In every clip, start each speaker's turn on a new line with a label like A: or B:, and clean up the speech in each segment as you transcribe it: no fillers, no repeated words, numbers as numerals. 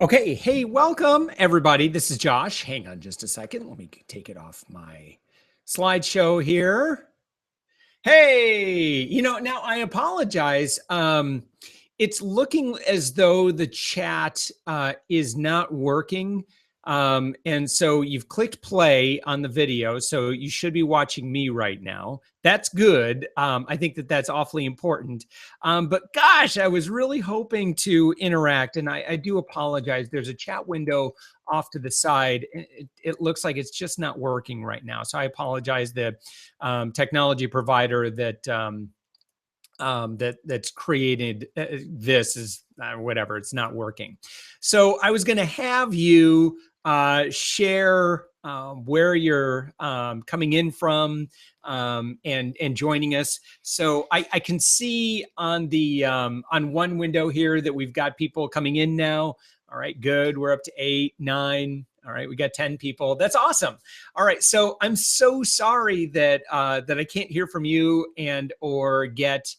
A: Okay, hey, welcome everybody. This is Josh. Hang on just a second. Let me take it off my slideshow here. Hey, now I apologize. It's looking as though the chat is not working. And so you've clicked play on the video, so you should be watching me right now. That's good. I think that that's awfully important. But gosh, I was really hoping to interact, and I do apologize. There's a chat window off to the side. It looks like it's just not working right now. So I apologize. The technology provider that's created this is whatever, it's not working. So I was going to have you share where you're coming in from and joining us. So I can see on the on one window here that we've got people coming in now. All right, good. We're up to 8, 9. All right, we got 10 people. That's awesome. All right, so I'm so sorry that that I can't hear from you and or get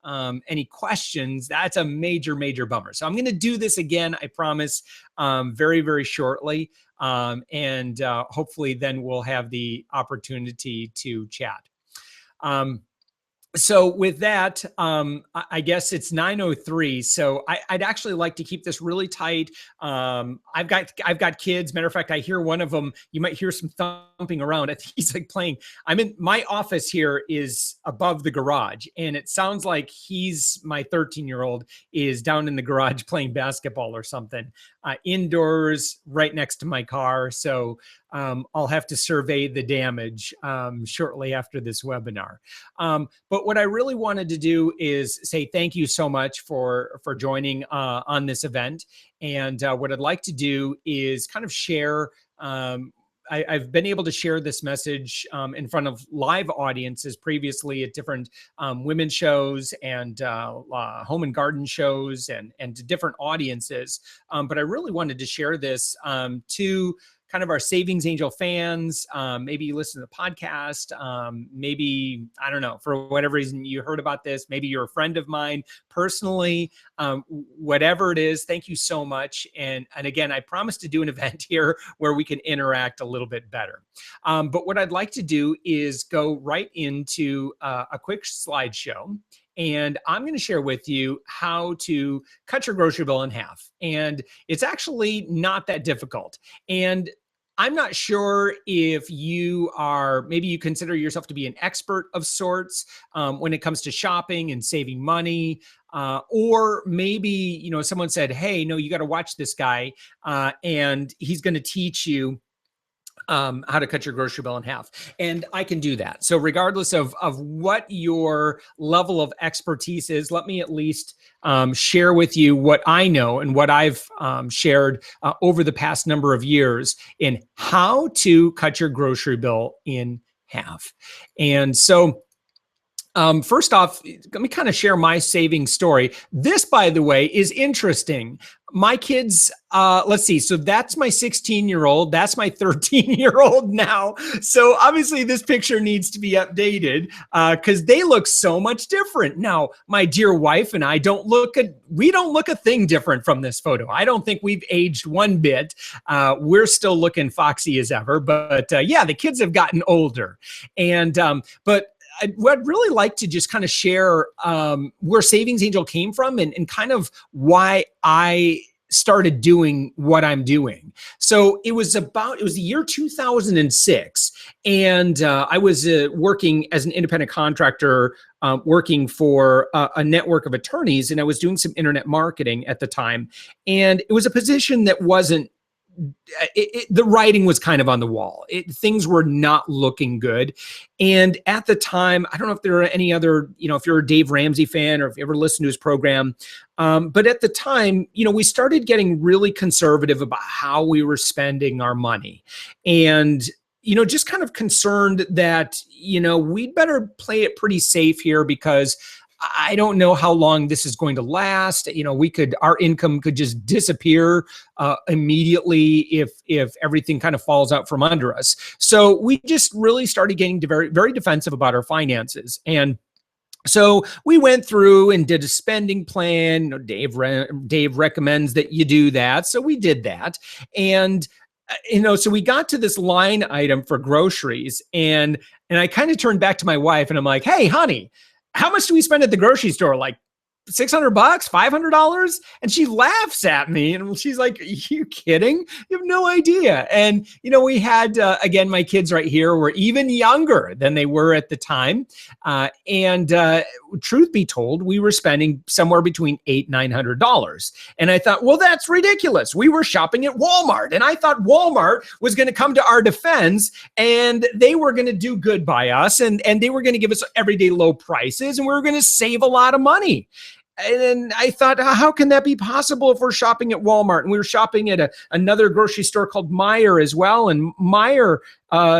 A: any questions. That's a major, major bummer. So I'm going to do this again, I promise, very, very shortly. And hopefully then we'll have the opportunity to chat. So with that, I guess it's 9:03. So I'd actually like to keep this really tight. I've got kids. Matter of fact, I hear one of them. You might hear some thumping around. I think he's like playing. I'm in my office here is above the garage, and it sounds like my 13-year-old is down in the garage playing basketball or something, indoors right next to my car. So I'll have to survey the damage shortly after this webinar. But what I really wanted to do is say thank you so much for joining on this event. And what I'd like to do is kind of share. I've been able to share this message in front of live audiences previously at different women's shows and home and garden shows and to different audiences. But I really wanted to share this to kind of our Savings Angel fans. Maybe you listen to the podcast. Maybe, I don't know, for whatever reason you heard about this. Maybe you're a friend of mine personally. Whatever it is, thank you so much. And again, I promise to do an event here where we can interact a little bit better. But what I'd like to do is go right into a quick slideshow. And I'm going to share with you how to cut your grocery bill in half. And it's actually not that difficult. And I'm not sure if maybe you consider yourself to be an expert of sorts when it comes to shopping and saving money. Or maybe, someone said, hey, no, you got to watch this guy and he's going to teach you how to cut your grocery bill in half. And I can do that. So regardless of what your level of expertise is, let me at least share with you what I know and what I've shared over the past number of years in how to cut your grocery bill in half. And so first off, let me kind of share my saving story. This, by the way, is interesting. My kids, let's see. So that's my 16-year-old. That's my 13-year-old now. So obviously this picture needs to be updated because they look so much different. Now, my dear wife and I we don't look a thing different from this photo. I don't think we've aged one bit. We're still looking foxy as ever. But yeah, the kids have gotten older. And but I'd really like to just kind of share where Savings Angel came from and kind of why I started doing what I'm doing. So it was the year 2006. And I was working as an independent contractor, working for a network of attorneys. And I was doing some internet marketing at the time. And it was a position that wasn't, the writing was kind of on the wall. Things were not looking good. And at the time, I don't know if there are any other, if you're a Dave Ramsey fan or if you ever listened to his program, but at the time, we started getting really conservative about how we were spending our money. And just kind of concerned that, we'd better play it pretty safe here because I don't know how long this is going to last. Our income could just disappear immediately if everything kind of falls out from under us. So we just really started getting very, very defensive about our finances. And So we went through and did a spending plan. Dave recommends that you do that. So we did that. And so we got to this line item for groceries, and I kind of turned back to my wife and I'm like, "Hey, honey, how much do we spend at the grocery store? Like $600, $500?" And she laughs at me and she's like, "Are you kidding? You have no idea." And, we had, again, my kids right here were even younger than they were at the time. And truth be told, we were spending somewhere between $800 and $900. And I thought, well, that's ridiculous. We were shopping at Walmart and I thought Walmart was going to come to our defense and they were going to do good by us, and they were going to give us everyday low prices, and we were going to save a lot of money. And then I thought, how can that be possible if we're shopping at Walmart? And we were shopping at another grocery store called Meijer as well. And Meijer,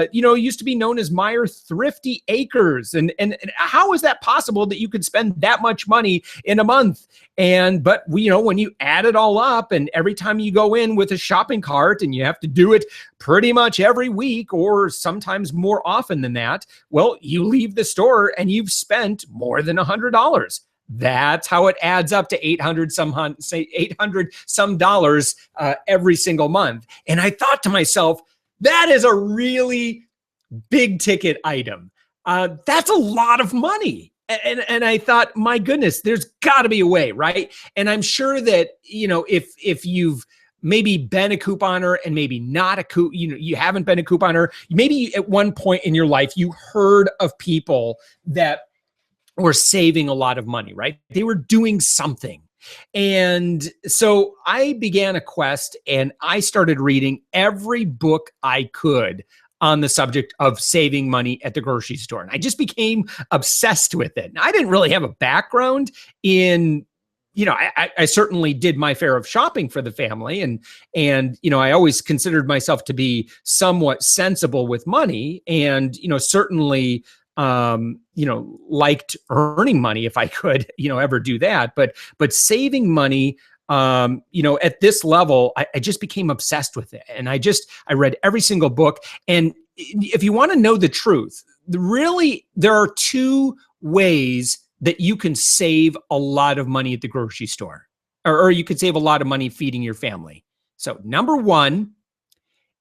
A: used to be known as Meijer Thrifty Acres. And how is that possible that you could spend that much money in a month? But when you add it all up, and every time you go in with a shopping cart, and you have to do it pretty much every week or sometimes more often than that, well, you leave the store and you've spent more than $100. That's how it adds up to 800 some dollars every single month. And I thought to myself, that is a really big ticket item. That's a lot of money. And I thought, my goodness, there's got to be a way, right? And I'm sure that, if you've maybe been a couponer and maybe not you haven't been a couponer, maybe at one point in your life, you heard of people that were saving a lot of money, right? They were doing something. And so I began a quest, and I started reading every book I could on the subject of saving money at the grocery store. And I just became obsessed with it. And I didn't really have a background in, I certainly did my fair of shopping for the family. And I always considered myself to be somewhat sensible with money, and, certainly, liked earning money if I could, ever do that. But saving money, at this level, I just became obsessed with it. And I read every single book. And if you want to know the truth, really, there are two ways that you can save a lot of money at the grocery store, or you could save a lot of money feeding your family. So number one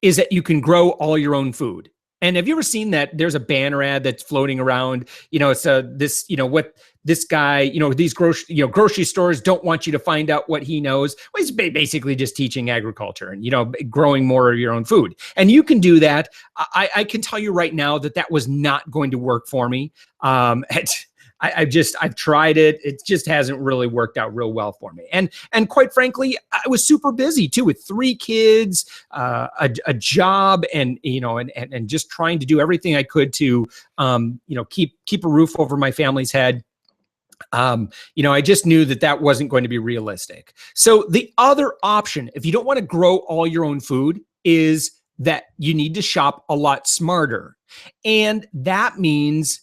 A: is that you can grow all your own food. And have you ever seen that? There's a banner ad that's floating around. It's what this guy, these grocery stores don't want you to find out what he knows. Well, he's basically just teaching agriculture and, growing more of your own food. And you can do that. I can tell you right now that was not going to work for me. I've tried it. It just hasn't really worked out real well for me. And quite frankly, I was super busy too, with 3 kids, a job, and just trying to do everything I could to, keep a roof over my family's head. I just knew that wasn't going to be realistic. So the other option, if you don't want to grow all your own food, is that you need to shop a lot smarter. And that means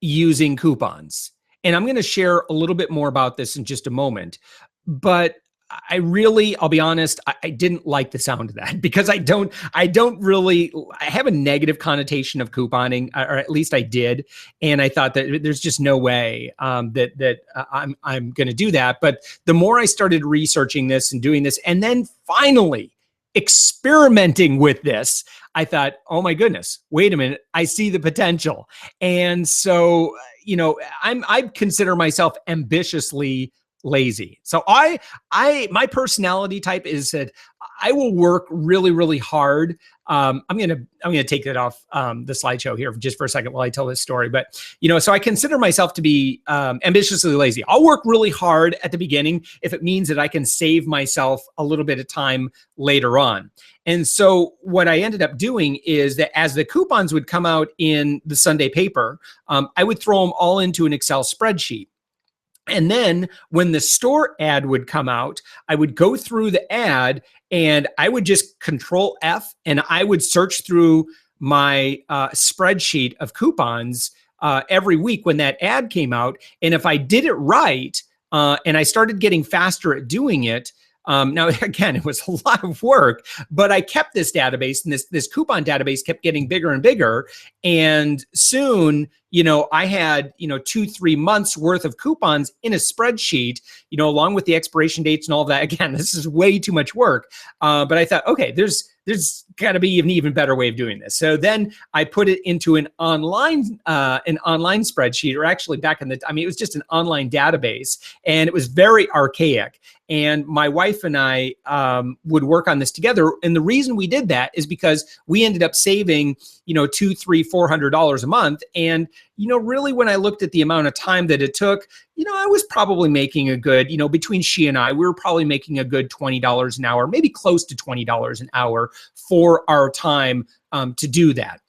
A: using coupons. And I'm going to share a little bit more about this in just a moment. But I'll be honest, I didn't like the sound of that, because I have a negative connotation of couponing, or at least I did. And I thought that there's just no way that I'm going to do that. But the more I started researching this and doing this, and then finally experimenting with this, I thought, oh my goodness, wait a minute, I see the potential. And so, I consider myself ambitiously lazy. So my personality type is that I will work really, really hard. I'm gonna take that off the slideshow here just for a second while I tell this story. But so I consider myself to be ambitiously lazy. I'll work really hard at the beginning if it means that I can save myself a little bit of time later on. And so what I ended up doing is that as the coupons would come out in the Sunday paper, I would throw them all into an Excel spreadsheet. And then when the store ad would come out, I would go through the ad and I would just Control F, and I would search through my spreadsheet of coupons every week when that ad came out. And if I did it right, and I started getting faster at doing it, Now, again, it was a lot of work, but I kept this database, and this coupon database kept getting bigger and bigger. And soon, I had, 2-3 months worth of coupons in a spreadsheet, along with the expiration dates and all of that. Again, this is way too much work. But I thought, okay, there's got to be an even better way of doing this. So then I put it into an online spreadsheet, or actually it was just an online database, and it was very archaic. And my wife and I would work on this together. And the reason we did that is because we ended up saving, $200, $300, $400 a month. And, really when I looked at the amount of time that it took, I was probably making a good, between she and I, we were probably making a good $20 an hour, maybe close to $20 an hour for our time to do that.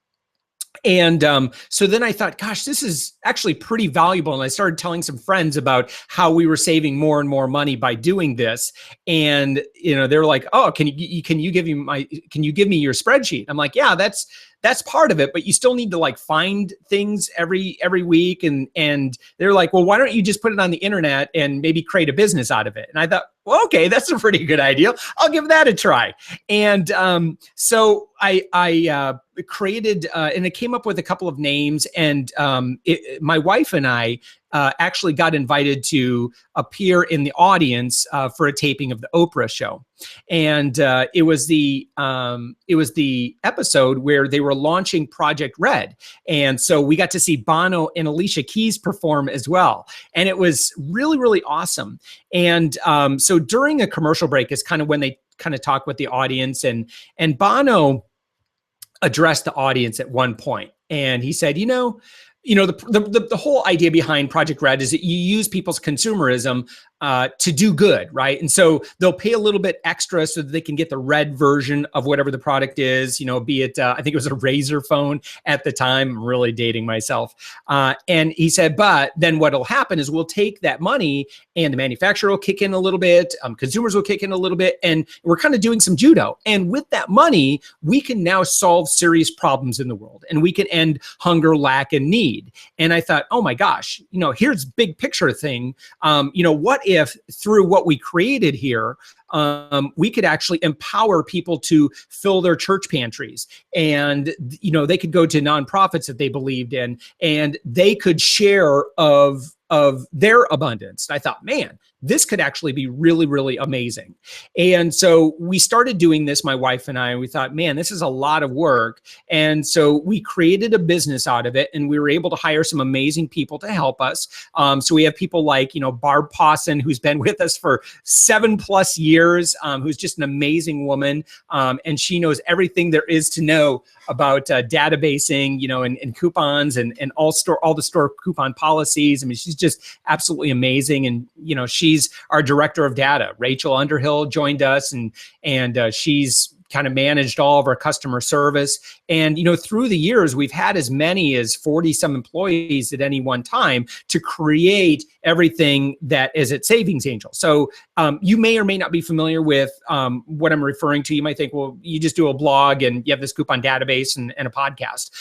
A: And so then I thought, gosh, this is actually pretty valuable. And I started telling some friends about how we were saving more and more money by doing this. And, they're like, oh, can you give me your spreadsheet? I'm like, yeah, that's part of it, but you still need to find things every week. And they're like, well, why don't you just put it on the internet and maybe create a business out of it? And I thought, well, okay, that's a pretty good idea. I'll give that a try. And so I created, and it came up with a couple of names. And my wife and I actually got invited to appear in the audience for a taping of the Oprah show. And it was the episode where they were launching Project Red. And so we got to see Bono and Alicia Keys perform as well. And it was really, really awesome. And so during a commercial break is kind of when they kind of talk with the audience, and Bono addressed the audience at one point. And he said, the whole idea behind Project Red is that you use people's consumerism to do good, right? And so they'll pay a little bit extra so that they can get the red version of whatever the product is, be it, I think it was a Razor phone at the time. I'm really dating myself. And he said, but then what'll happen is we'll take that money and the manufacturer will kick in a little bit, consumers will kick in a little bit, and we're kind of doing some judo. And with that money, we can now solve serious problems in the world, and we can end hunger, lack, and need. And I thought, oh my gosh, here's big picture thing. What if through what we created here, we could actually empower people to fill their church pantries, and they could go to nonprofits that they believed in, and they could share of their abundance. I thought, man, this could actually be really, really amazing. And so we started doing this, my wife and I, and we thought, man, this is a lot of work. And so we created a business out of it, and we were able to hire some amazing people to help us. So we have people like, Barb Pawson, who's been with us for 7+ years, who's just an amazing woman. And she knows everything there is to know about databasing, and coupons and all the store coupon policies. I mean, she's just absolutely amazing. And, she's our director of data. Rachel Underhill joined us, and she's kind of managed all of our customer service. And, through the years, we've had as many as 40 some employees at any one time to create everything that is at Savings Angel. So you may or may not be familiar with what I'm referring to. You might think, well, you just do a blog and you have this coupon database and a podcast.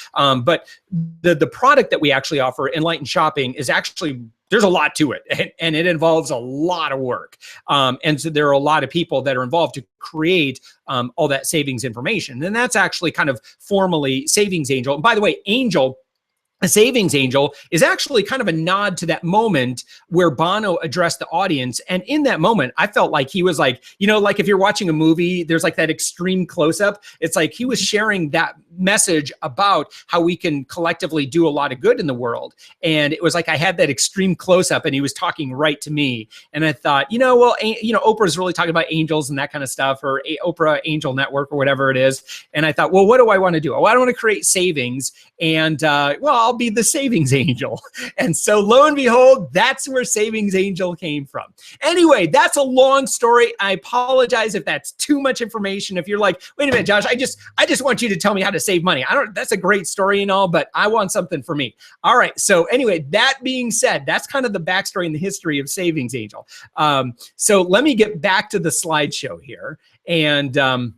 A: But the product that we actually offer, Enlightened Shopping, is actually, there's a lot to it, and it involves a lot of work. And so there are a lot of people that are involved to create all that savings information. And that's actually kind of formally Savings Angel. And by the way, a Savings Angel is actually kind of a nod to that moment where Bono addressed the audience. And in that moment, I felt like he was like, like if you're watching a movie, there's like that extreme close-up. It's like he was sharing that message about how we can collectively do a lot of good in the world. And it was like I had that extreme close-up, and he was talking right to me. And I thought, Oprah's really talking about angels and that kind of stuff, or Oprah Angel Network or whatever it is. And I thought, well, what do I want to do? Well, I want to create savings, and I'll be the Savings Angel. And so lo and behold, that's where Savings Angel came from. Anyway, that's a long story. I apologize if that's too much information. If you're like, wait a minute, Josh, I just want you to tell me how to save money. That's a great story and all, but I want something for me. All right. So anyway, that being said, that's kind of the backstory and the history of Savings Angel. So let me get back to the slideshow here and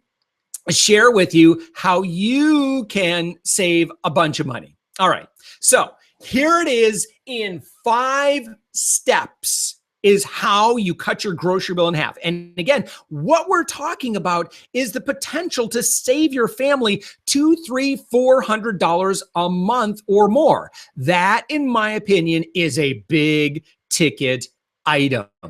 A: share with you how you can save a bunch of money. All right. So here it is in 5 steps. is how you cut your grocery bill in half. And again, what we're talking about is the potential to save your family $200, $300, $400 a month or more. That, in my opinion, is a big ticket item. I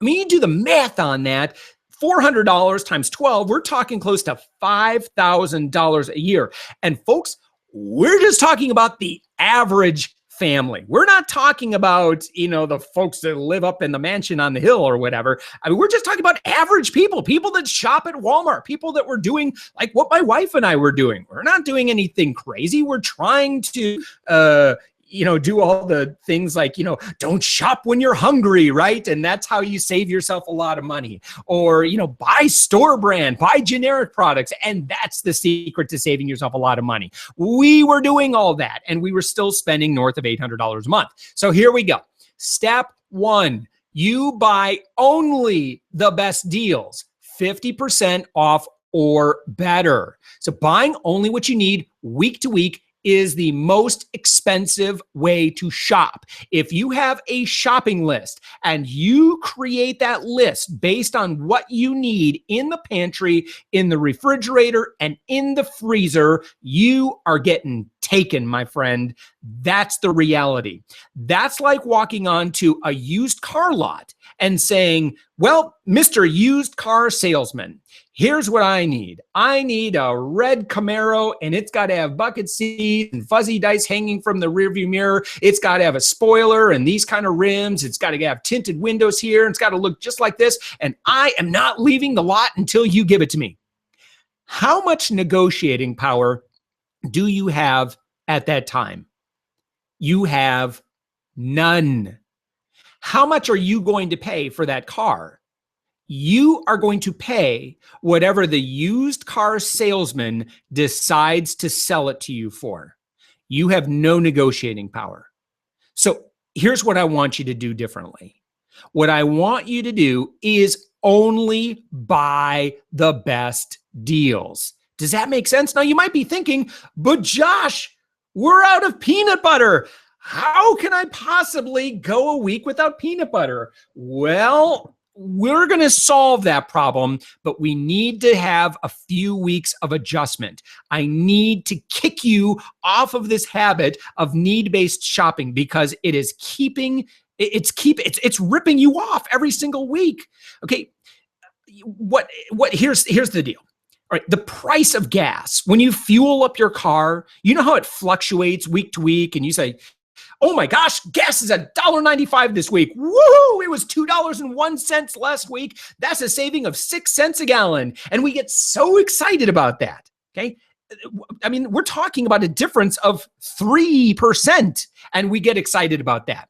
A: mean, you do the math on that. $400 times 12, we're talking close to $5,000 a year. And folks, we're just talking about the average family. We're not talking about, the folks that live up in the mansion on the hill or whatever. I mean, we're just talking about average people that shop at Walmart, people that were doing like what my wife and I were doing. We're not doing anything crazy. We're trying to, do all the things like, don't shop when you're hungry, right? And that's how you save yourself a lot of money. Or, buy store brand, buy generic products. And that's the secret to saving yourself a lot of money. We were doing all that and we were still spending north of $800 a month. So here we go. Step one, you buy only the best deals, 50% off or better. So buying only what you need week to week is the most expensive way to shop. If you have a shopping list and you create that list based on what you need in the pantry, in the refrigerator, and in the freezer, you are getting taken, my friend. That's the reality. That's like walking onto a used car lot and saying, well, Mr. Used Car Salesman, here's what I need. I need a red Camaro, and it's got to have bucket seats and fuzzy dice hanging from the rearview mirror. It's got to have a spoiler and these kind of rims. It's got to have tinted windows here. And it's got to look just like this. And I am not leaving the lot until you give it to me. How much negotiating power do you have at that time? You have none. How much are you going to pay for that car? You are going to pay whatever the used car salesman decides to sell it to you for. You have no negotiating power. So here's what I want you to do differently. What I want you to do is only buy the best deals. Does that make sense? Now you might be thinking, but Josh, we're out of peanut butter. How can I possibly go a week without peanut butter? Well, we're going to solve that problem, but we need to have a few weeks of adjustment. I need to kick you off of this habit of need-based shopping because it is it's ripping you off every single week. Okay. Here's the deal. All right, the price of gas, when you fuel up your car, you know how it fluctuates week to week, and you say, oh my gosh, gas is $1.95 this week. Woohoo! It was $2.01 last week. That's a saving of 6 cents a gallon. And we get so excited about that. Okay. I mean, we're talking about a difference of 3%, and we get excited about that.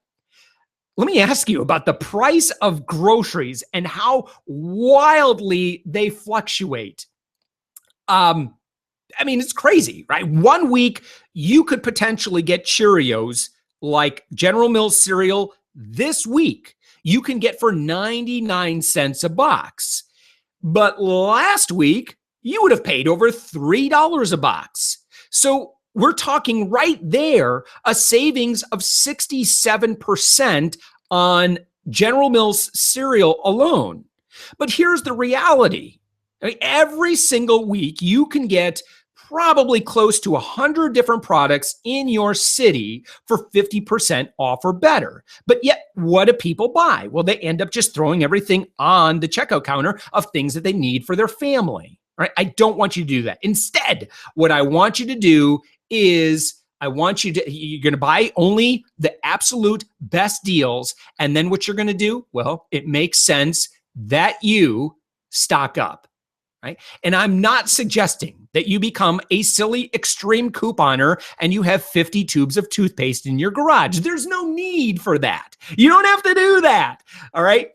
A: Let me ask you about the price of groceries and how wildly they fluctuate. I mean, it's crazy, right? 1 week, you could potentially get Cheerios like General Mills cereal this week. You can get for 99 cents a box. But last week, you would have paid over $3 a box. So we're talking right there, a savings of 67% on General Mills cereal alone. But here's the reality. I mean, every single week, you can get probably close to 100 different products in your city for 50% off or better. But yet, what do people buy? Well, they end up just throwing everything on the checkout counter of things that they need for their family. Right? I don't want you to do that. Instead, what I want you to do is you're going to buy only the absolute best deals. And then what you're going to do? Well, it makes sense that you stock up. Right? And I'm not suggesting that you become a silly extreme couponer and you have 50 tubes of toothpaste in your garage. There's no need for that. You don't have to do that. All right.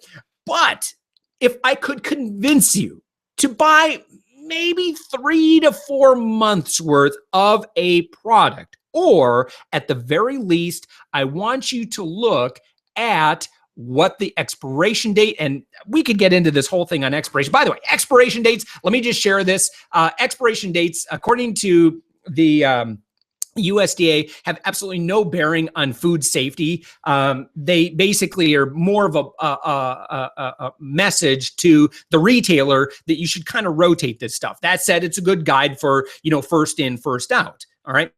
A: But if I could convince you to buy maybe 3 to 4 months worth of a product, or at the very least, I want you to look at what the expiration date, and we could get into this whole thing on expiration. By the way, expiration dates, let me just share this. Expiration dates, according to the USDA have absolutely no bearing on food safety. They basically are more of a message to the retailer that you should kind of rotate this stuff. That said, it's a good guide for, first in, first out. All right.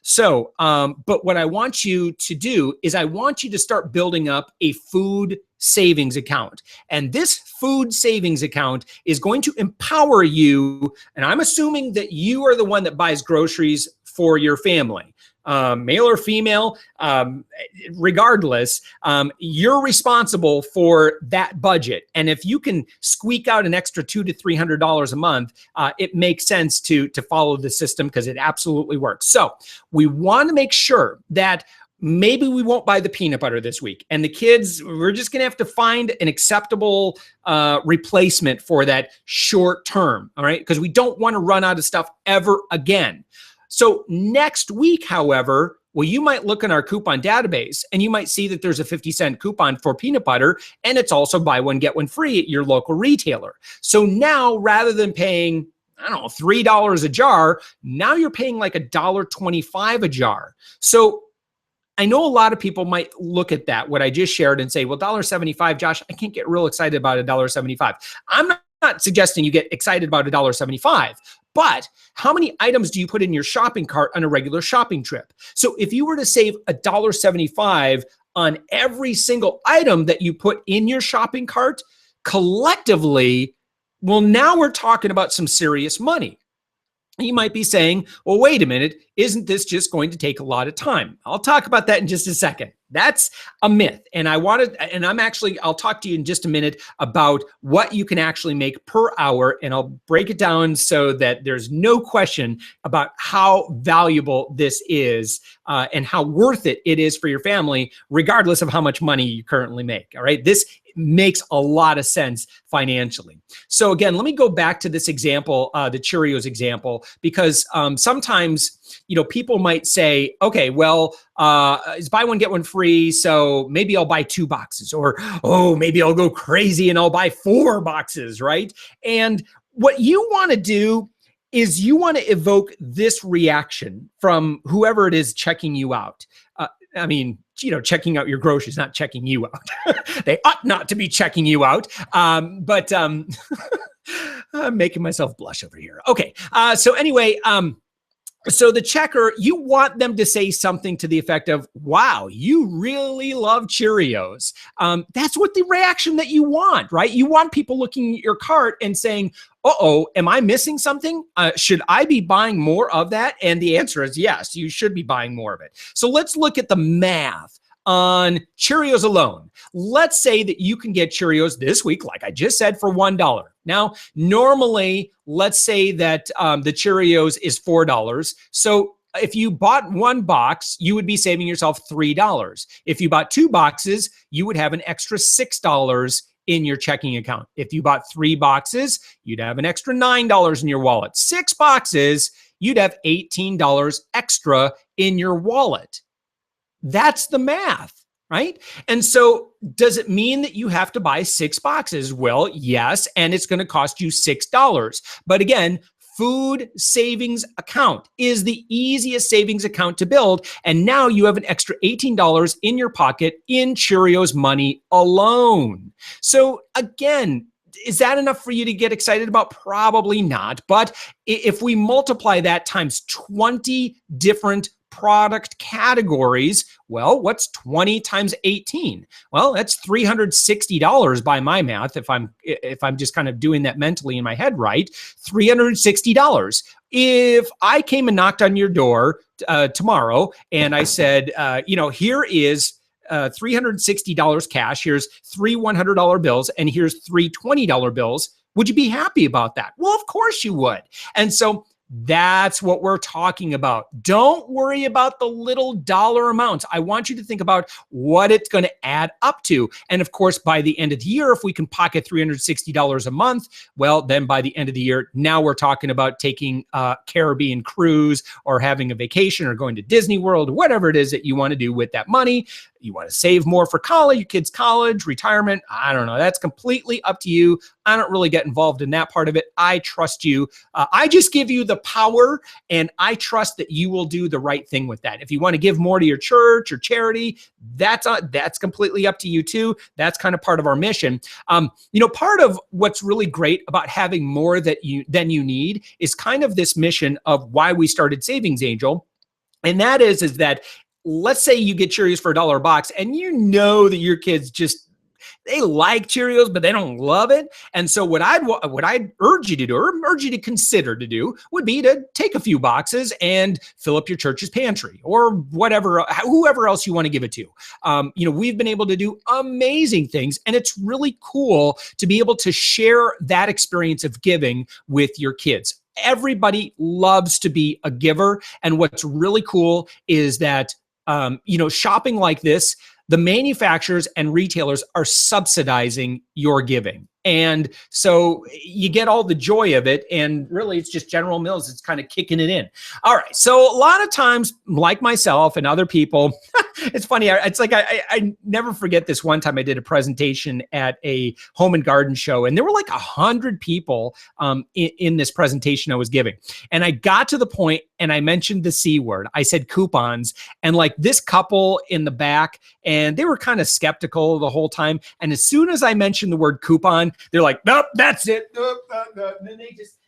A: So, but what I want you to do is I want you to start building up a food savings account. And this food savings account is going to empower you. And I'm assuming that you are the one that buys groceries for your family. Male or female, regardless, you're responsible for that budget. And if you can squeak out an extra $200 to $300 a month, it makes sense to follow the system because it absolutely works. So we want to make sure that maybe we won't buy the peanut butter this week. And the kids, we're just going to have to find an acceptable replacement for that short term. All right. Because we don't want to run out of stuff ever again. So next week, however, well, you might look in our coupon database and you might see that there's a 50-cent coupon for peanut butter, and it's also buy one, get one free at your local retailer. So now rather than paying, I don't know, $3 a jar, now you're paying like $1.25 a jar. So I know a lot of people might look at that, what I just shared, and say, well, $1.75, Josh, I can't get real excited about $1.75. I'm not suggesting you get excited about $1.75. But how many items do you put in your shopping cart on a regular shopping trip? So if you were to save $1.75 on every single item that you put in your shopping cart, collectively, well, now we're talking about some serious money. You might be saying, well, wait a minute, isn't this just going to take a lot of time? I'll talk about that in just a second. That's a myth. And I'll talk to you in just a minute about what you can actually make per hour. And I'll break it down so that there's no question about how valuable this is and how worth it is for your family, regardless of how much money you currently make. All right. This makes a lot of sense financially. So again, let me go back to this example, the Cheerios example, because sometimes, people might say, okay, well, it's buy one, get one free. So maybe I'll buy 2 boxes, or, oh, maybe I'll go crazy and I'll buy 4 boxes, right? And what you want to do is you want to evoke this reaction from whoever it is checking you out. Checking out your groceries, not checking you out. They ought not to be checking you out. But I'm making myself blush over here. Okay. So anyway, so the checker, you want them to say something to the effect of, wow, you really love Cheerios. That's what the reaction that you want, right? You want people looking at your cart and saying, uh-oh, am I missing something? Should I be buying more of that? And the answer is yes, you should be buying more of it. So let's look at the math on Cheerios alone. Let's say that you can get Cheerios this week, like I just said, for $1. Now, normally, let's say that the Cheerios is $4. So if you bought 1 box, you would be saving yourself $3. If you bought 2 boxes, you would have an extra $6 in your checking account. If you bought 3 boxes, you'd have an extra $9 in your wallet. 6 boxes, you'd have $18 extra in your wallet. That's the math, right? And so does it mean that you have to buy 6 boxes? Well, yes, and it's going to cost you $6. But again, food savings account is the easiest savings account to build. And now you have an extra $18 in your pocket in Cheerios money alone. So again, is that enough for you to get excited about? Probably not. But if we multiply that times 20 different product categories, well, what's 20 times 18? Well, that's $360 by my math. If I'm just kind of doing that mentally in my head, right? $360. If I came and knocked on your door tomorrow and I said, here is $360 cash, here's 3 $100 bills, and here's 3 $20 bills, would you be happy about that? Well, of course you would. And so that's what we're talking about. Don't worry about the little dollar amounts. I want you to think about what it's going to add up to. And of course, by the end of the year, if we can pocket $360 a month, well, then by the end of the year, now we're talking about taking a Caribbean cruise or having a vacation or going to Disney World, whatever it is that you want to do with that money. You want to save more for college, your kids' college, retirement. I don't know. That's completely up to you. I don't really get involved in that part of it. I trust you. I just give you the power, and I trust that you will do the right thing with that. If you want to give more to your church or charity, that's completely up to you too. That's kind of part of our mission. Part of what's really great about having more than you need is kind of this mission of why we started Savings Angel. And that is that, let's say you get Cheerios for $1 a box, and you know that your kids they like Cheerios, but they don't love it. And so what I'd urge you to do, or urge you to consider to do, would be to take a few boxes and fill up your church's pantry, or whatever, whoever else you want to give it to. We've been able to do amazing things, and it's really cool to be able to share that experience of giving with your kids. Everybody loves to be a giver. And what's really cool is that, shopping like this, the manufacturers and retailers are subsidizing your giving. And so you get all the joy of it. And really, it's just General Mills. It's kind of kicking it in. All right. So a lot of times, like myself and other people, it's funny. It's like I never forget this one time I did a presentation at a home and garden show, and there were like 100 people in this presentation I was giving. And I got to the point and I mentioned the C word. I said coupons, and like this couple in the back, and they were kind of skeptical the whole time. And as soon as I mentioned the word coupon, they're like, nope, that's it. Nope, nope, nope. And then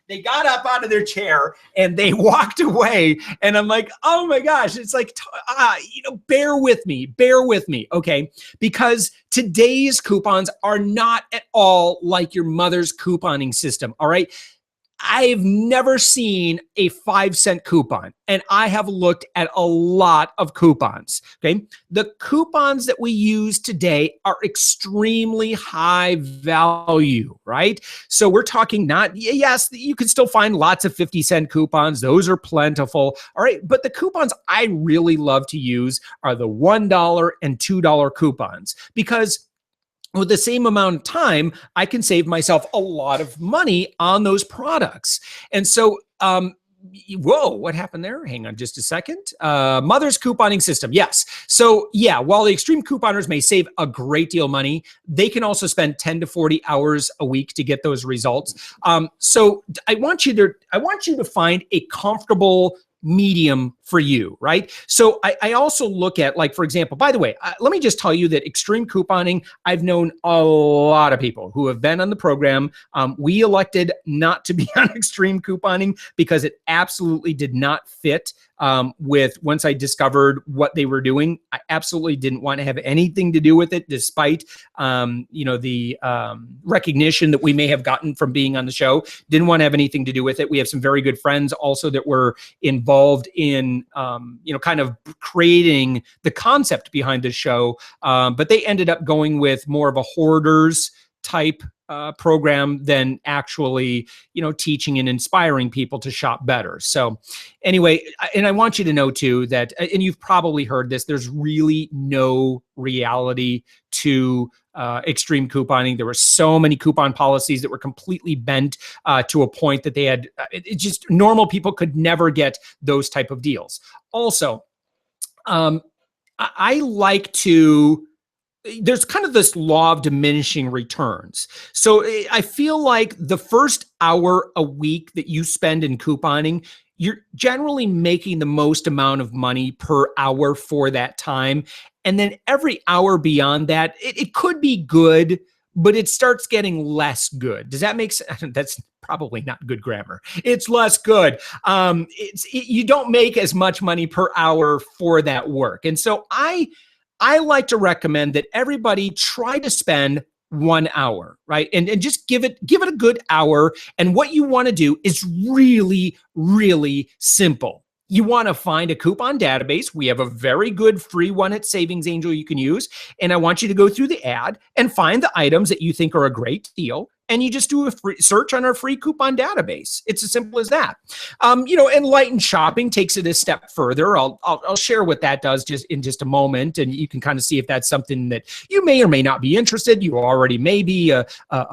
A: they got up out of their chair and they walked away. And I'm like, oh my gosh, it's like, bear with me, okay? Because today's coupons are not at all like your mother's couponing system, all right? I've never seen a 5-cent coupon, and I have looked at a lot of coupons, okay? The coupons that we use today are extremely high value, right? So we're talking yes, you can still find lots of 50-cent coupons. Those are plentiful, all right? But the coupons I really love to use are the $1 and $2 coupons, because with the same amount of time, I can save myself a lot of money on those products. And so, whoa, what happened there? Hang on just a second. Mother's couponing system. Yes. So yeah, while the extreme couponers may save a great deal of money, they can also spend 10 to 40 hours a week to get those results. So I want you to find a comfortable medium for you, right? So I also look at, like, for example, by the way, let me just tell you that extreme couponing, I've known a lot of people who have been on the program. We elected not to be on extreme couponing because it absolutely did not fit with, once I discovered what they were doing. I absolutely didn't want to have anything to do with it, despite the recognition that we may have gotten from being on the show. Didn't want to have anything to do with it. We have some very good friends also that were involved in kind of creating the concept behind the show, but they ended up going with more of a hoarders type program than actually, teaching and inspiring people to shop better. So anyway, and I want you to know too that, and you've probably heard this, there's really no reality to extreme couponing. There were so many coupon policies that were completely bent to a point that they had, just normal people could never get those type of deals. Also, I like to, there's kind of this law of diminishing returns. So I feel like the first hour a week that you spend in couponing, you're generally making the most amount of money per hour for that time. And then every hour beyond that, it could be good, but it starts getting less good. Does that make sense? That's probably not good grammar. It's less good. You don't make as much money per hour for that work. And so I like to recommend that everybody try to spend 1 hour, right? And just give it a good hour. And what you want to do is really, really simple. You want to find a coupon database. We have a very good free one at Savings Angel you can use. And I want you to go through the ad and find the items that you think are a great deal. And you just do a free search on our free coupon database. It's as simple as that. Enlightened shopping takes it a step further. I'll share what that does just in a moment, and you can kind of see if that's something that you may or may not be interested. You already may be a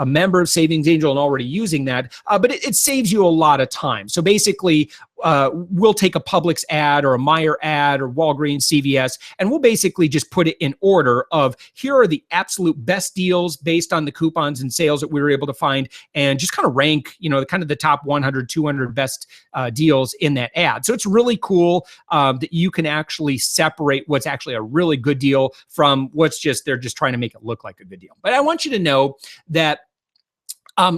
A: member of Savings Angel and already using that, but it saves you a lot of time. So basically, we'll take a Publix ad or a Meijer ad or Walgreens, CVS, and we'll basically just put it in order of here are the absolute best deals based on the coupons and sales that we were able to find, and just kind of rank, kind of the top 100, 200 best deals in that ad. So it's really cool that you can actually separate what's actually a really good deal from what's they're just trying to make it look like a good deal. But I want you to know that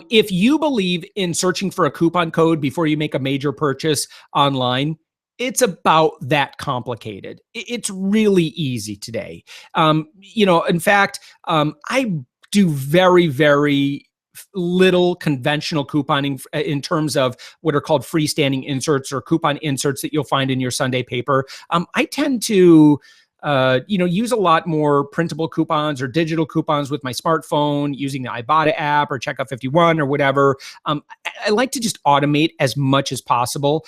A: if you believe in searching for a coupon code before you make a major purchase online, it's about that complicated. It's really easy today. In fact, I do very, very little conventional couponing in terms of what are called freestanding inserts or coupon inserts that you'll find in your Sunday paper. I tend to use a lot more printable coupons or digital coupons with my smartphone using the Ibotta app or Checkout 51 or whatever. I like to just automate as much as possible.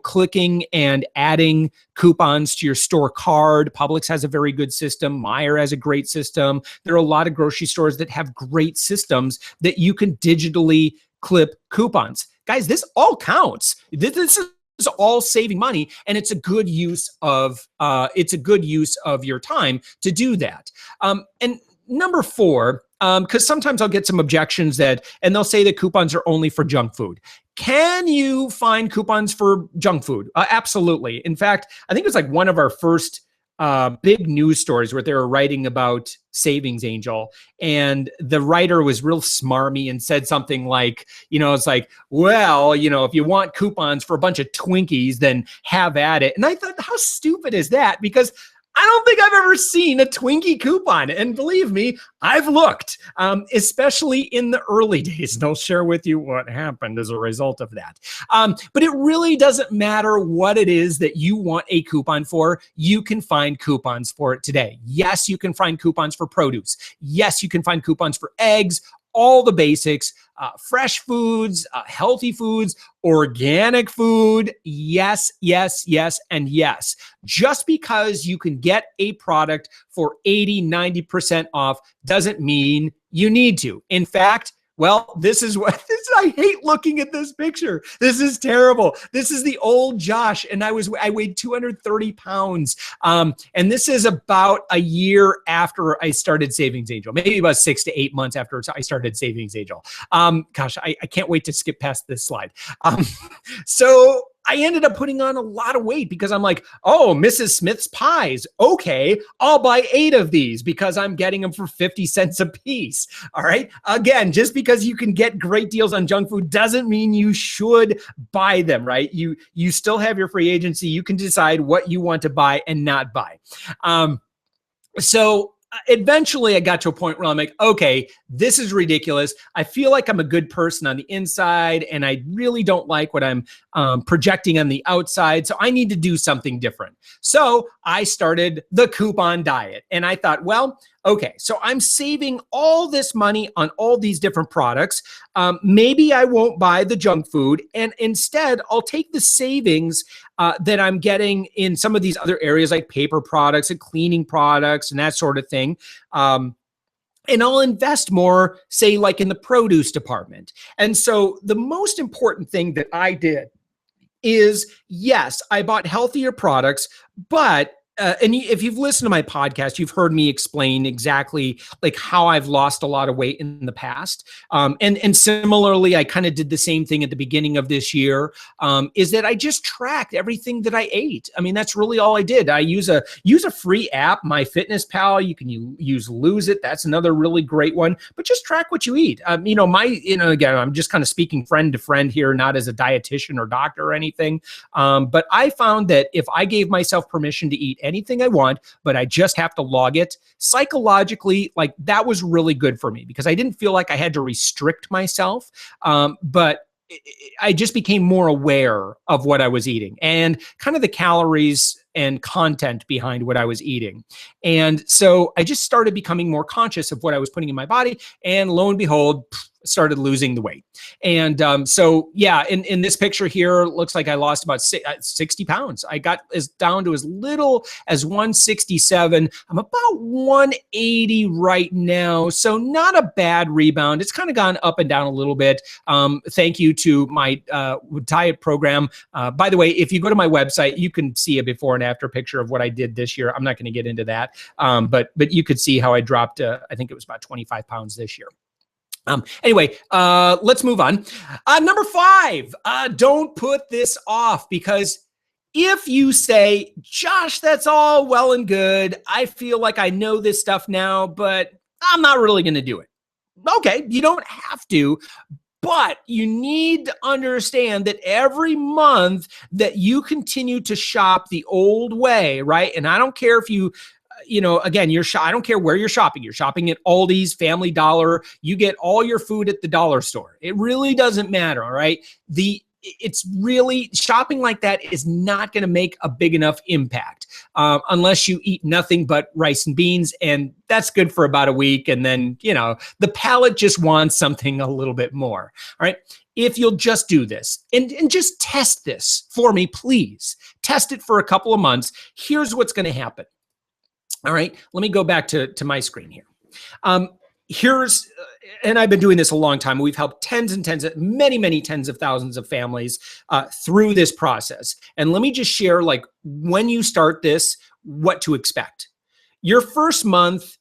A: Clicking and adding coupons to your store card. Publix has a very good system. Meijer has a great system. There are a lot of grocery stores that have great systems that you can digitally clip coupons. Guys, this all counts. This is all saving money, and it's a good use of your time to do that. And number 4, because sometimes I'll get some objections and they'll say that coupons are only for junk food. Can you find coupons for junk food? Absolutely. In fact, I think it was like one of our first big news stories where they were writing about Savings Angel, and the writer was real smarmy and said something like, it's like, well, if you want coupons for a bunch of Twinkies, then have at it. And I thought, how stupid is that? Because I don't think I've ever seen a Twinkie coupon. And believe me, I've looked, especially in the early days. And I'll share with you what happened as a result of that. But it really doesn't matter what it is that you want a coupon for. You can find coupons for it today. Yes, you can find coupons for produce. Yes, you can find coupons for eggs, all the basics, fresh foods, healthy foods, organic food. Yes, yes, yes, and yes. Just because you can get a product for 80, 90% off doesn't mean you need to. In fact, well, I hate looking at this picture. This is terrible. This is the old Josh, and I weighed 230 pounds. And this is about a year after I started Savings Angel, maybe about 6 to 8 months after I started Savings Angel. Gosh, I can't wait to skip past this slide. So I ended up putting on a lot of weight because I'm like, oh, Mrs. Smith's pies. Okay, I'll buy 8 of these because I'm getting them for 50 cents a piece. All right. Again, just because you can get great deals on junk food doesn't mean you should buy them, right? You still have your free agency. You can decide what you want to buy and not buy. So eventually I got to a point where I'm like, okay, this is ridiculous. I feel like I'm a good person on the inside, and I really don't like what I'm projecting on the outside. So I need to do something different. So I started the coupon diet, and I thought, well, okay, so I'm saving all this money on all these different products. Maybe I won't buy the junk food, and instead I'll take the savings that I'm getting in some of these other areas like paper products and cleaning products and that sort of thing. And I'll invest more, say, like in the produce department. And so the most important thing that I did is, yes, I bought healthier products, but and if you've listened to my podcast, you've heard me explain exactly like how I've lost a lot of weight in the past. And similarly, I kind of did the same thing at the beginning of this year, is that I just tracked everything that I ate. I mean, that's really all I did. I use a free app, MyFitnessPal. You can use Lose It. That's another really great one, but just track what you eat. Again, I'm just kind of speaking friend to friend here, not as a dietitian or doctor or anything. But I found that if I gave myself permission to eat anything I want, but I just have to log it, psychologically, like that was really good for me because I didn't feel like I had to restrict myself. But I just became more aware of what I was eating, and kind of the calories and content behind what I was eating. And so I just started becoming more conscious of what I was putting in my body. And lo and behold, started losing the weight. And so, yeah, in this picture here, looks like I lost about 60 pounds. I got down to as little as 167. I'm about 180 right now. So not a bad rebound. It's kind of gone up and down a little bit. Thank you to my diet program. By the way, if you go to my website, you can see a before and after picture of what I did this year. I'm not going to get into that. But you could see how I dropped, I think it was about 25 pounds this year. Anyway, let's move on. Number 5, don't put this off, because if you say, Josh, that's all well and good, I feel like I know this stuff now, but I'm not really going to do it. Okay, you don't have to, but you need to understand that every month that you continue to shop the old way, right? And I don't care if again, I don't care where you're shopping. You're shopping at Aldi's, Family Dollar. You get all your food at the dollar store. It really doesn't matter, all right? It's really, shopping like that is not going to make a big enough impact unless you eat nothing but rice and beans, and that's good for about a week. And then, the palate just wants something a little bit more, all right? If you'll just do this and just test this for me, please. Test it for a couple of months. Here's what's going to happen. All right, let me go back to my screen here. And I've been doing this a long time. We've helped many tens of thousands of families through this process. And let me just share, like, when you start this, what to expect. Your first month,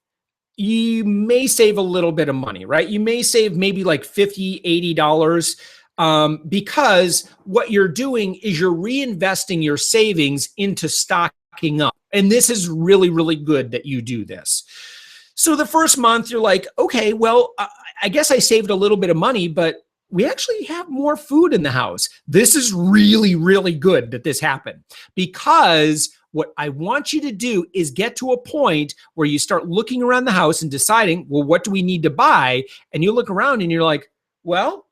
A: you may save a little bit of money, right? You may save maybe like $50, $80 because what you're doing is you're reinvesting your savings into stocking up. And this is really, really good that you do this. So the first month, you're like, okay, well, I guess I saved a little bit of money, but we actually have more food in the house. This is really, really good that this happened, because what I want you to do is get to a point where you start looking around the house and deciding, well, what do we need to buy? And you look around and you're like, well,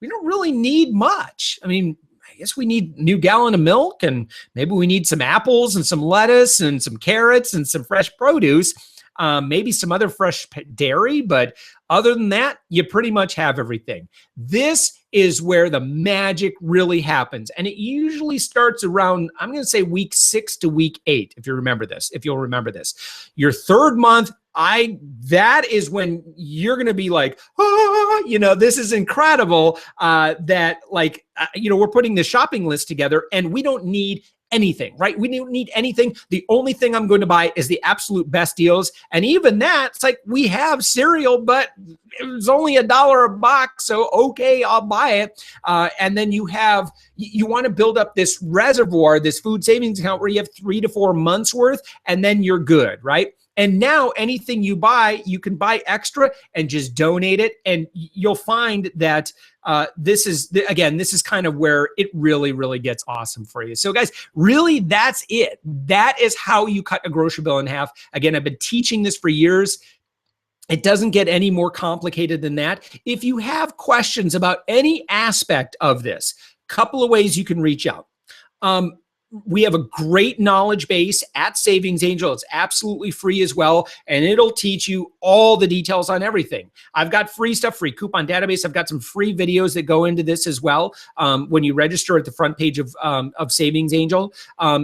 A: we don't really need much. I mean, I guess we need a new gallon of milk, and maybe we need some apples and some lettuce and some carrots and some fresh produce, maybe some other fresh dairy. But other than that, you pretty much have everything. This is where the magic really happens. And it usually starts around, I'm going to say week 6 to week 8, if you'll remember this. Your third month, that is when you're going to be like, this is incredible that we're putting this shopping list together and we don't need anything, right? We don't need anything. The only thing I'm going to buy is the absolute best deals. And even that, it's like, we have cereal, but it was only $1 a box. So, okay, I'll buy it. And then you want to build up this reservoir, this food savings account where you have 3 to 4 months worth, and then you're good, right? And now anything you buy, you can buy extra and just donate it. And you'll find that this is kind of where it really, really gets awesome for you. So guys, really, that's it. That is how you cut a grocery bill in half. Again, I've been teaching this for years. It doesn't get any more complicated than that. If you have questions about any aspect of this, couple of ways you can reach out. We have a great knowledge base at Savings Angel. It's absolutely free as well, and it'll teach you all the details on everything. I've got free stuff, free coupon database. I've got some free videos that go into this as well when you register at the front page of Savings Angel.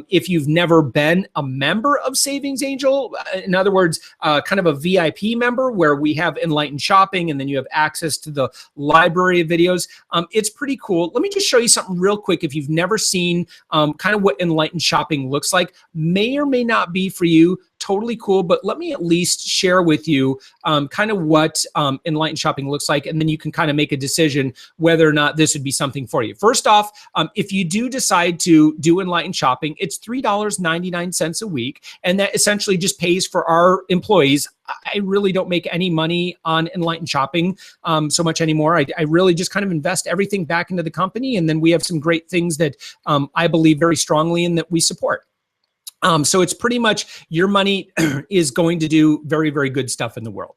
A: If you've never been a member of Savings Angel, in other words, kind of a VIP member where we have enlightened shopping and then you have access to the library of videos, it's pretty cool. Let me just show you something real quick. If you've never seen kind of what enlightened shopping looks like, may or may not be for you, totally cool, but let me at least share with you kind of what enlightened shopping looks like, and then you can kind of make a decision whether or not this would be something for you. First off, if you do decide to do enlightened shopping, it's $3.99 a week, and that essentially just pays for our employees. I really don't make any money on enlightened shopping so much anymore. I really just kind of invest everything back into the company, and then we have some great things that I believe very strongly in that we support. So it's pretty much your money is going to do very, very good stuff in the world.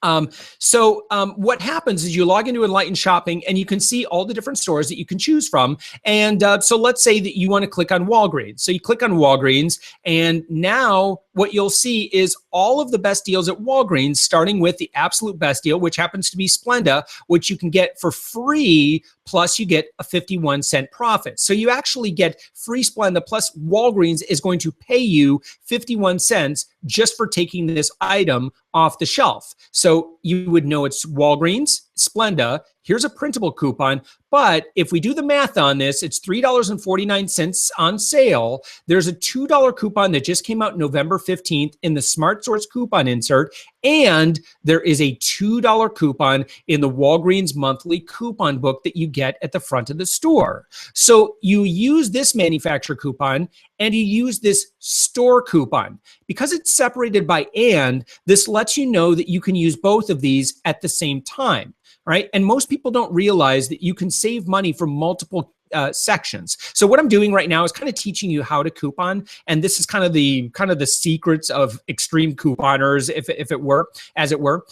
A: What happens is you log into Enlightened Shopping and you can see all the different stores that you can choose from. And so let's say that you want to click on Walgreens. So you click on Walgreens, and now what you'll see is all of the best deals at Walgreens, starting with the absolute best deal, which happens to be Splenda, which you can get for free, plus you get a 51-cent profit. So you actually get free Splenda, plus Walgreens is going to pay you 51 cents just for taking this item off the shelf. So you would know it's Walgreens, Splenda. Here's a printable coupon. But if we do the math on this, it's $3.49 on sale. There's a $2 coupon that just came out November 15th in the Smart Source coupon insert. And there is a $2 coupon in the Walgreens monthly coupon book that you get at the front of the store. So you use this manufacturer coupon and you use this store coupon. Because it's separated by and, this lets you know that you can use both of these at the same time, right? And most people don't realize that you can save money from multiple sections. So what I'm doing right now is kind of teaching you how to coupon, and this is kind of the secrets of extreme couponers, if it were, as it were.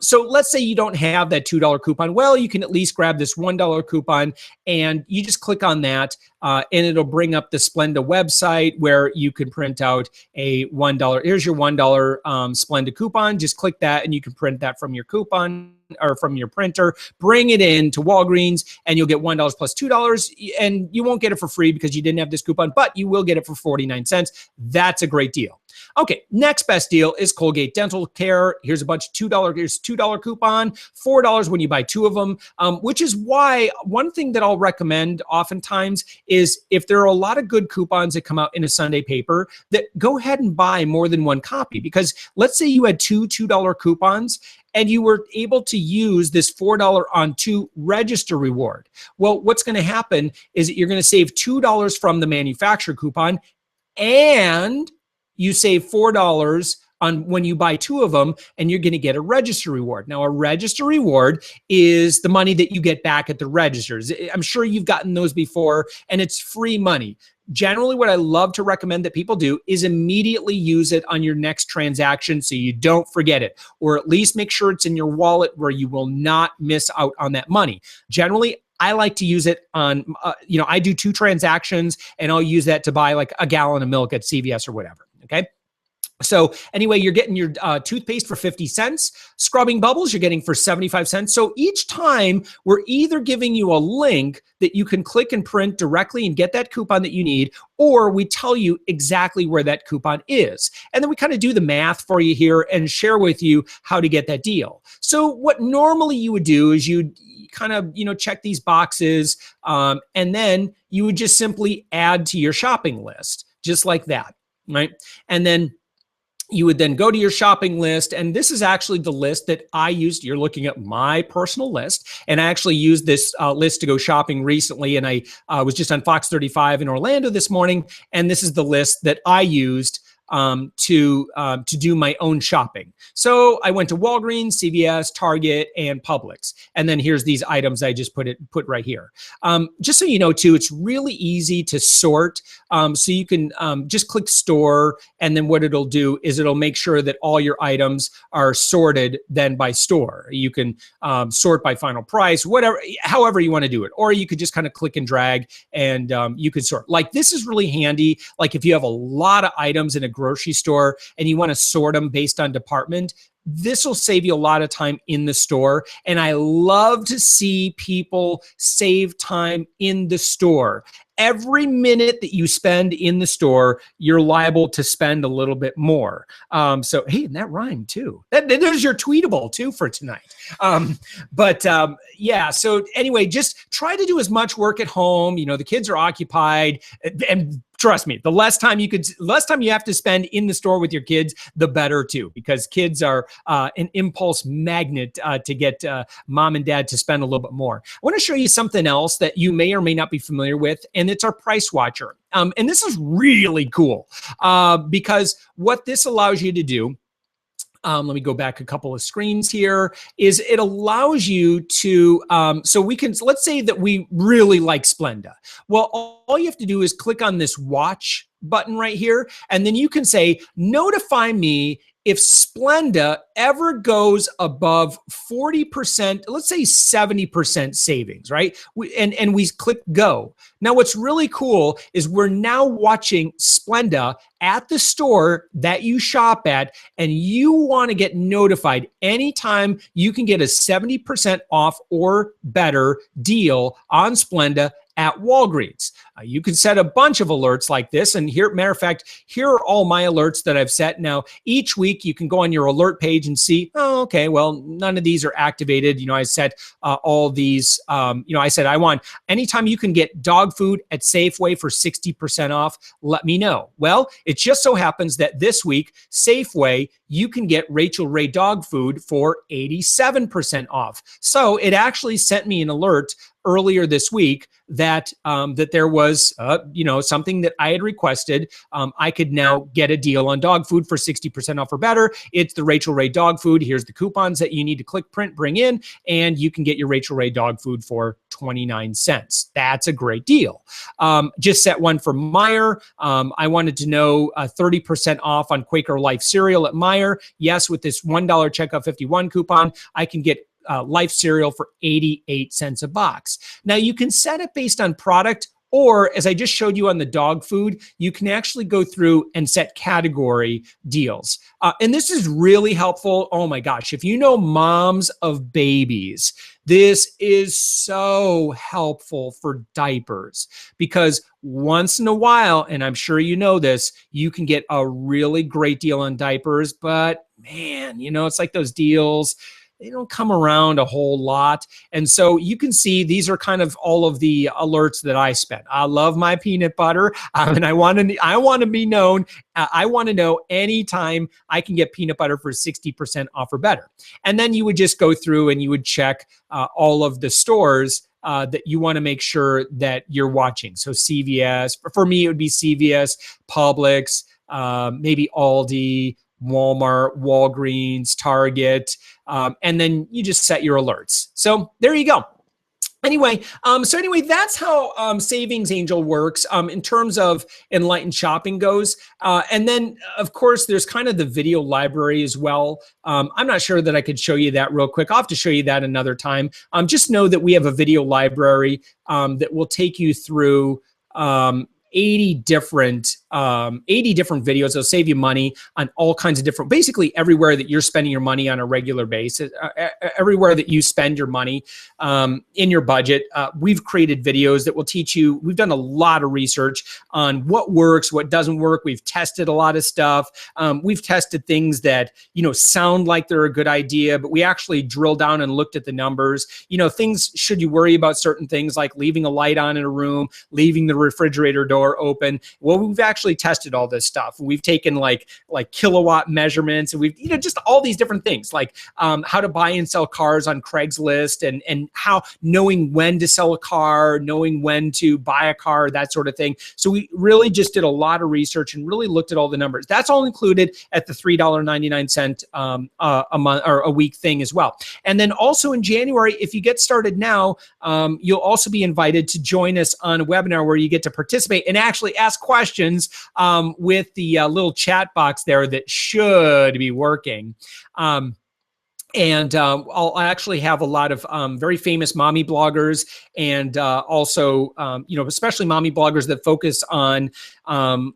A: So let's say you don't have that $2 coupon. Well, you can at least grab this $1 coupon, and you just click on that, and it'll bring up the Splenda website where you can print out a $1. Here's your $1 Splenda coupon. Just click that, and you can print that from your coupon or from your printer, bring it in to Walgreens, and you'll get $1 plus $2, and you won't get it for free because you didn't have this coupon, but you will get it for 49 cents. That's a great deal. Okay, next best deal is Colgate Dental Care. Here's a bunch of $2. Here's $2 coupon, $4 when you buy two of them, which is why one thing that I'll recommend oftentimes is if there are a lot of good coupons that come out in a Sunday paper, that go ahead and buy more than one copy. Because let's say you had two $2 coupons and you were able to use this $4 on 2 register reward. Well, what's going to happen is that you're going to save $2 from the manufacturer coupon, and you save $4 on when you buy two of them, and you're going to get a register reward. Now, a register reward is the money that you get back at the registers. I'm sure you've gotten those before, and it's free money. Generally, what I love to recommend that people do is immediately use it on your next transaction so you don't forget it, or at least make sure it's in your wallet where you will not miss out on that money. Generally, I like to use it on, I do 2 transactions, and I'll use that to buy like a gallon of milk at CVS or whatever, okay? So anyway, you're getting your toothpaste for 50 cents. Scrubbing bubbles, you're getting for 75 cents. So each time we're either giving you a link that you can click and print directly and get that coupon that you need, or we tell you exactly where that coupon is. And then we kind of do the math for you here and share with you how to get that deal. So what normally you would do is you'd kind of, check these boxes, and then you would just simply add to your shopping list, just like that, right? And then you would then go to your shopping list, and this is actually the list that I used. You're looking at my personal list, and I actually used this list to go shopping recently, and I was just on Fox 35 in Orlando this morning, and this is the list that I used to do my own shopping. So I went to Walgreens, CVS, Target, and Publix. And then here's these items I just put right here. Just so you know too, it's really easy to sort. So you can just click store, and then what it'll do is it'll make sure that all your items are sorted then by store. You can sort by final price, whatever, however you want to do it. Or you could just kind of click and drag, and you could sort. Like, this is really handy. Like if you have a lot of items in a grocery store and you want to sort them based on department, this will save you a lot of time in the store. And I love to see people save time in the store. Every minute that you spend in the store, you're liable to spend a little bit more. So, hey, and that rhymed too. There's your tweetable too for tonight. Yeah, so anyway, just try to do as much work at home. The kids are occupied, and trust me, the less time you have to spend in the store with your kids, the better too, because kids are an impulse magnet to get mom and dad to spend a little bit more. I want to show you something else that you may or may not be familiar with, and it's our price watcher. And this is really cool because what this allows you to do, let me go back a couple of screens here, is it allows you to, so we can, let's say that we really like Splenda. Well, all you have to do is click on this watch button right here, and then you can say, notify me if Splenda ever goes above 40%, let's say 70% savings, right? And we click go. Now, what's really cool is we're now watching Splenda at the store that you shop at, and you want to get notified anytime you can get a 70% off or better deal on Splenda at Walgreens. You can set a bunch of alerts like this. And here, matter of fact, here are all my alerts that I've set. Now, each week you can go on your alert page and see, oh, okay, well, none of these are activated. I set all these, I said, I want, anytime you can get dog food at Safeway for 60% off, let me know. Well, it just so happens that this week, Safeway, you can get Rachel Ray dog food for 87% off. So it actually sent me an alert earlier this week that that there was something that I had requested. I could now get a deal on dog food for 60% off or better. It's the Rachel Ray dog food. Here's the coupons that you need to click, print, bring in, and you can get your Rachel Ray dog food for 29 cents. That's a great deal. Just set one for Meijer. I wanted to know 30% off on Quaker Life cereal at Meijer. Yes, with this $1 checkout 51 coupon, I can get Life cereal for 88 cents a box. Now, you can set it based on product, or as I just showed you on the dog food, you can actually go through and set category deals. And this is really helpful. Oh my gosh, if you know moms of babies, this is so helpful for diapers, because once in a while, and I'm sure you know this, you can get a really great deal on diapers, but man, it's like those deals, they don't come around a whole lot. And so you can see these are kind of all of the alerts that I spent. I love my peanut butter, and I want to be known. I want to know anytime I can get peanut butter for 60% off or better. And then you would just go through and you would check all of the stores that you want to make sure that you're watching. So CVS, for me, it would be CVS, Publix, maybe Aldi, Walmart, Walgreens, Target, and then you just set your alerts. So there you go. Anyway, that's how Savings Angel works in terms of enlightened shopping goes. And then, of course, there's kind of the video library as well. I'm not sure that I could show you that real quick. I'll have to show you that another time. Just know that we have a video library that will take you through 80 different videos. They'll save you money on all kinds of different, basically everywhere that you're spending your money on a regular basis, everywhere that you spend your money in your budget. We've created videos that will teach you. We've done a lot of research on what works, what doesn't work. We've tested a lot of stuff. We've tested things that, sound like they're a good idea, but we actually drilled down and looked at the numbers. Things, should you worry about certain things like leaving a light on in a room, leaving the refrigerator door open? Well, we've actually tested all this stuff. We've taken like kilowatt measurements, and we've just all these different things like how to buy and sell cars on Craigslist, and how knowing when to sell a car, knowing when to buy a car, that sort of thing. So we really just did a lot of research and really looked at all the numbers. That's all included at the $3.99 a month or a week thing as well. And then also in January, if you get started now, you'll also be invited to join us on a webinar where you get to participate and actually ask questions with the little chat box there that should be working. And I'll actually have a lot of very famous mommy bloggers, and also, especially mommy bloggers that focus on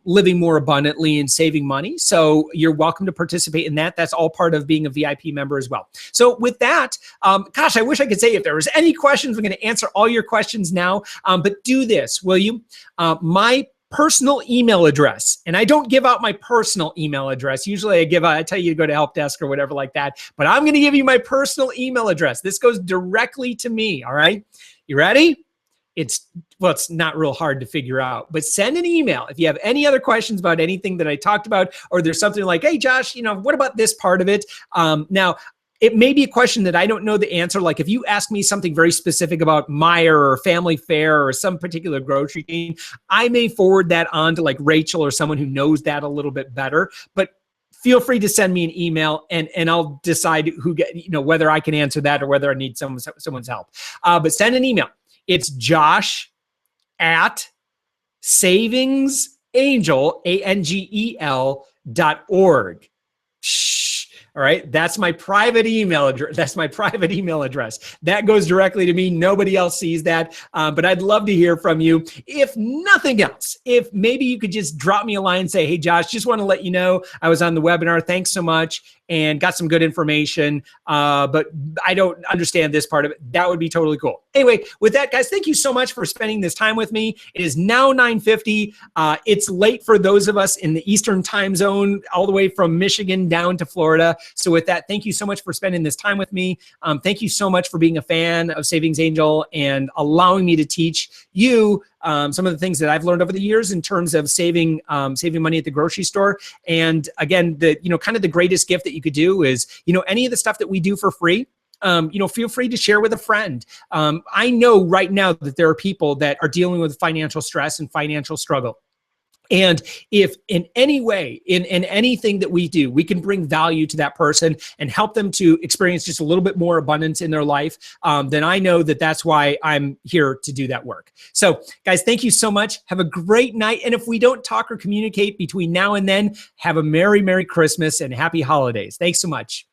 A: living more abundantly and saving money. So you're welcome to participate in that. That's all part of being a VIP member as well. So with that, gosh, I wish I could say if there was any questions, we're going to answer all your questions now. But do this, will you? My personal email address. And I don't give out my personal email address. Usually I tell you to go to help desk or whatever like that, but I'm going to give you my personal email address. This goes directly to me. All right. You ready? It's not real hard to figure out, but send an email if you have any other questions about anything that I talked about, or there's something like, hey, Josh, what about this part of it? Now, it may be a question that I don't know the answer. Like if you ask me something very specific about Meijer or Family Fare or some particular grocery chain, I may forward that on to like Rachel or someone who knows that a little bit better. But feel free to send me an email, and I'll decide whether I can answer that or whether I need someone's help. But send an email. It's Josh@savingsangel.org. All right. That's my private email address. That's my private email address. That goes directly to me. Nobody else sees that. But I'd love to hear from you. If nothing else, if maybe you could just drop me a line and say, hey, Josh, just want to let you know I was on the webinar. Thanks so much. And got some good information, but I don't understand this part of it. That would be totally cool. Anyway, with that, guys, thank you so much for spending this time with me. It is now 9:50. It's late for those of us in the Eastern time zone, all the way from Michigan down to Florida. So with that, thank you so much for spending this time with me. Thank you so much for being a fan of Savings Angel and allowing me to teach you some of the things that I've learned over the years in terms of saving money at the grocery store. And again, kind of the greatest gift that you could do is, any of the stuff that we do for free, feel free to share with a friend. I know right now that there are people that are dealing with financial stress and financial struggle. And if in any way, in anything that we do, we can bring value to that person and help them to experience just a little bit more abundance in their life, then I know that that's why I'm here to do that work. So guys, thank you so much. Have a great night. And if we don't talk or communicate between now and then, have a Merry, Merry Christmas and Happy Holidays. Thanks so much.